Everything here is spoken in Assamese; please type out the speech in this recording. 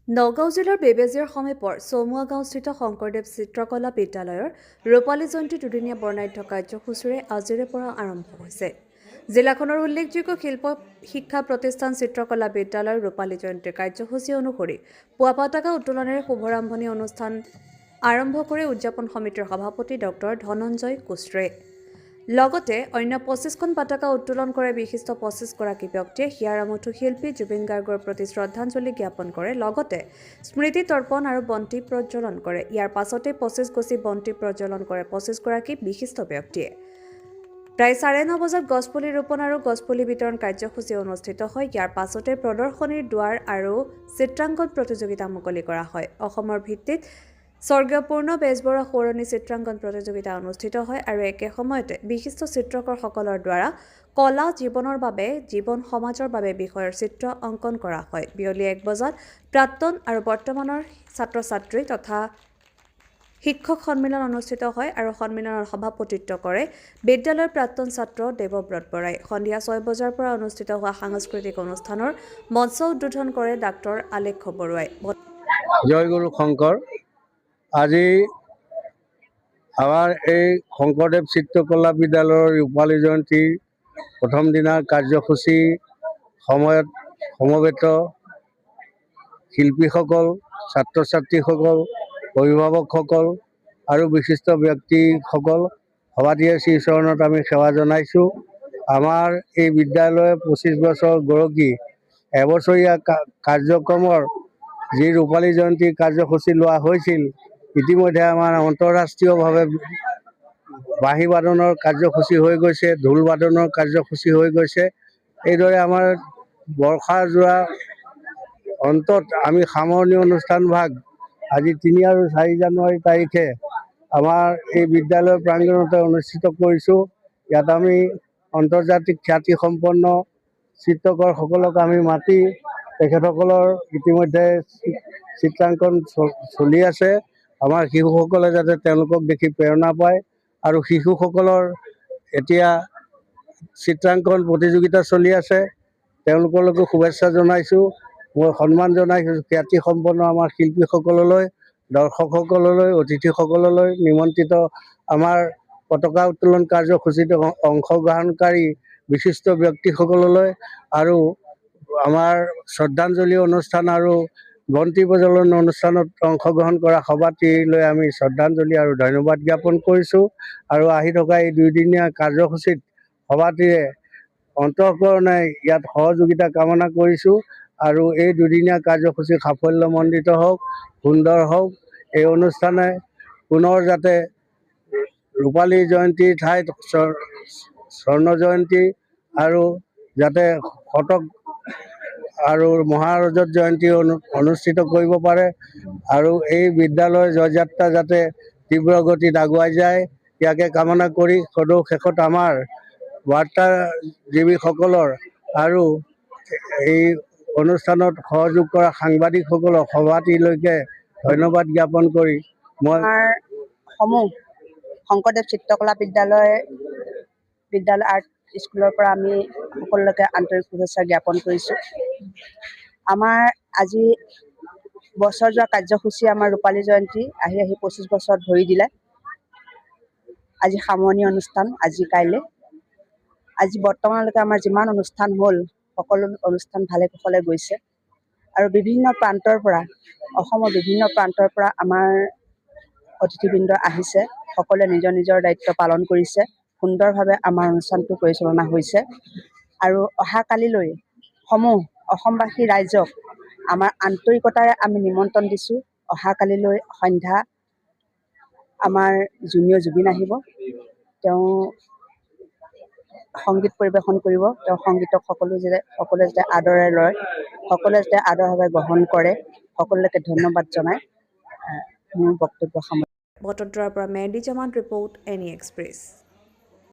নগাঁও জিলাৰ বেবেজীয়াৰ সমীপৰ চমুৱা গাঁওস্থিত শংকৰদেৱ চিত্ৰকলা বিদ্যালয়ৰ ৰূপালী জয়ন্তী দুদিনীয়া বৰ্ণাঢ্য কাৰ্যসূচীৰে আজিৰে পৰা আৰম্ভ হৈছে। জিলাখনৰ উল্লেখযোগ্য শিল্প শিক্ষা প্ৰতিষ্ঠান চিত্ৰকলা বিদ্যালয়ৰ ৰূপালী জয়ন্তীৰ কাৰ্যসূচী অনুসৰি পুৱা পতাকা উত্তোলনেৰে শুভাৰম্ভণি অনুষ্ঠান আৰম্ভ কৰি উদযাপন সমিতিৰ সভাপতি ডক্টৰ ধনঞ্জয় কুশ্ৰে। লগতে অন্য ২৫খন পতাকা উত্তোলন কৰে। বিশিষ্ট ২৫গৰাকী ব্যক্তিয়ে হিয়াৰামঠু শিল্পী জুবিন গাৰ্গৰ প্ৰতি শ্ৰদ্ধাঞ্জলি জ্ঞাপন কৰে। লগতে স্মৃতি তৰ্পণ আৰু বন্তি প্ৰজ্বলন কৰে। ইয়াৰ পাছতে ২৫ গছি বন্তি প্ৰজ্বলন কৰে ২৫গৰাকী বিশিষ্ট ব্যক্তিয়ে। প্ৰায় ৯:৩০ বজাত গছপুলি ৰোপণ আৰু গছপুলি বিতৰণ কাৰ্যসূচী অনুষ্ঠিত হয়। ইয়াৰ পাছতে প্ৰদৰ্শনীৰ দুৱাৰ আৰু চিত্ৰাংকন প্ৰতিযোগিতা মুকলি কৰা হয়। অসমৰ ভিত্তিত স্বৰ্গীয় পূৰ্ণ বেজবৰুৱা সৌৰণী চিত্ৰাংকন প্ৰতিযোগিতা অনুষ্ঠিত হয় আৰু একে সময়তে বিশিষ্ট চিত্ৰকৰসকলৰ দ্বাৰা কলা জীৱনৰ বাবে জীৱন সমাজৰ বাবে বিষয়ৰ চিত্ৰ অংকন কৰা হয়। বিয়লি ১ বজাত প্ৰাক্তন আৰু বৰ্তমানৰ ছাত্ৰ-ছাত্ৰী তথা শিক্ষক সন্মিলন অনুষ্ঠিত হয় আৰু সন্মিলনৰ সভাপতিত্ব কৰে বিদ্যালয়ৰ প্ৰাক্তন ছাত্ৰ দেৱব্ৰত বৰাই। সন্ধিয়া ৬ বজাৰ পৰা অনুষ্ঠিত হোৱা সাংস্কৃতিক অনুষ্ঠানৰ মঞ্চ উদ্বোধন কৰে ডাক্তৰ আলেখ্য বৰুৱাই। জয় গুৰু শংকৰ। আজি আমাৰ এই শংকৰদেৱ চিত্ৰকলা বিদ্যালয়ৰ ৰূপালী জয়ন্তীৰ প্ৰথম দিনাৰ কাৰ্যসূচী সময়ত সমবেত শিল্পীসকল, ছাত্ৰ ছাত্ৰীসকল, অভিভাৱকসকল আৰু বিশিষ্ট ব্যক্তিসকল সভা দিয়ে শ্ৰীচৰণত আমি সেৱা জনাইছোঁ। আমাৰ এই বিদ্যালয়ে ২৫ বছৰ গৰকি এবছৰীয়া কাৰ্যক্ৰমৰ যি ৰূপালী জয়ন্তী কাৰ্যসূচী লোৱা হৈছিল, ইতিমধ্যে আমাৰ আন্তঃৰাষ্ট্ৰীয়ভাৱে বাঁহী বাদনৰ কাৰ্যসূচী হৈ গৈছে, ঢোল বাদনৰ কাৰ্যসূচী হৈ গৈছে। এইদৰে আমাৰ বৰ্ষা যোৱা অন্তত আমি সামৰণি অনুষ্ঠান ভাগ আজি ৩ আৰু ৪ জানুৱাৰী তাৰিখে আমাৰ এই বিদ্যালয়ৰ প্ৰাংগণতে অনুষ্ঠিত কৰিছোঁ। ইয়াত আমি আন্তৰ্জাতিক খ্যাতিসম্পন্ন চিত্ৰকৰসকলক আমি মাতি তেখেতসকলৰ ইতিমধ্যে চিত্ৰাংকন চলি আছে। আমাৰ শিশুসকলে যাতে তেওঁলোকক দেখি প্ৰেৰণা পায় আৰু শিশুসকলৰ এতিয়া চিত্ৰাংকন প্ৰতিযোগিতা চলি আছে, তেওঁলোকলৈকো শুভেচ্ছা জনাইছোঁ। মই সন্মান জনাইছোঁ খ্যাতিসম্পন্ন আমাৰ শিল্পীসকললৈ, দৰ্শকসকললৈ, অতিথিসকললৈ, নিমন্ত্ৰিত আমাৰ পতাকা উত্তোলন কাৰ্যসূচীত অংশগ্ৰহণকাৰী বিশিষ্ট ব্যক্তিসকললৈ আৰু আমাৰ শ্ৰদ্ধাঞ্জলি অনুষ্ঠান আৰু বন্তি প্ৰজ্বলন অনুষ্ঠানত অংশগ্ৰহণ কৰা সভাটিলৈ আমি শ্ৰদ্ধাঞ্জলি আৰু ধন্যবাদ জ্ঞাপন কৰিছোঁ। আৰু আহি থকা এই ২দিনীয়া কাৰ্যসূচীত সভাটিৰে অন্তঃকৰণে ইয়াত সহযোগিতা কামনা কৰিছোঁ আৰু এই ২দিনীয়া কাৰ্যসূচী সাফল্যমণ্ডিত হওক, সুন্দৰ হওক। এই অনুষ্ঠানে পুনৰ যাতে ৰূপালী জয়ন্তীৰ ঠাইত স্বৰ্ণ জয়ন্তী আৰু যাতে শতক আৰু মহাৰজত জয়ন্তী অনুষ্ঠিত কৰিব পাৰে আৰু এই বিদ্যালয়ৰ জয়যাত্ৰা যাতে তীব্ৰ গতিত আগুৱাই যায়, ইয়াকে কামনা কৰি সদৌ শেষত আমাৰ বাৰ্তাজীৱীসকলৰ আৰু এই অনুষ্ঠানত সহযোগ কৰা সাংবাদিকসকলক সভাটিলৈকে ধন্যবাদ জ্ঞাপন কৰি মই সমূহ শংকৰদেৱ চিত্ৰকলা বিদ্যালয় আৰ্ট স্কুলৰ পৰা আমি সকলোকে আন্তৰিক শুভেচ্ছা জ্ঞাপন কৰিছোঁ। আমাৰ আজি বছৰ যোৱা কাৰ্যসূচী আমাৰ ৰূপালী জয়ন্তী আহি ২৫ বছৰ ধৰি দিলে। আজি সামৰণি অনুষ্ঠান, আজি কাইলৈ। আজি বৰ্তমানলৈকে আমাৰ যিমান অনুষ্ঠান হ'ল সকলো অনুষ্ঠান ভালে কুশলে গৈছে আৰু বিভিন্ন প্ৰান্তৰ পৰা, অসমৰ বিভিন্ন প্ৰান্তৰ পৰা আমাৰ অতিথিবৃন্দ আহিছে। সকলোৱে নিজৰ নিজৰ দায়িত্ব পালন কৰিছে। সুন্দৰভাৱে আমাৰ অনুষ্ঠানটো পৰিচালনা হৈছে আৰু অহা কালিলৈ সমূহ অসমবাসী ৰাইজক আমাৰ আন্তৰিকতাৰে আমি নিমন্ত্ৰণ দিছোঁ। অহা কালিলৈ সন্ধ্যা আমাৰ জুনিয়ৰ জুবিন আহিব। তেওঁ সংগীত পৰিৱেশন কৰিব। তেওঁ সংগীতক সকলোৱে যাতে আদৰে লয়, সকলোৱে যাতে আদৰভাৱে গ্ৰহণ কৰে, সকলোকে ধন্যবাদ জনাই মোৰ বক্তব্য সামৰিছোঁ। বটদ্ৰাৰ পৰা মেহেদি জামান ৰিপৰ্ট, এনি এক্সপ্ৰেছ।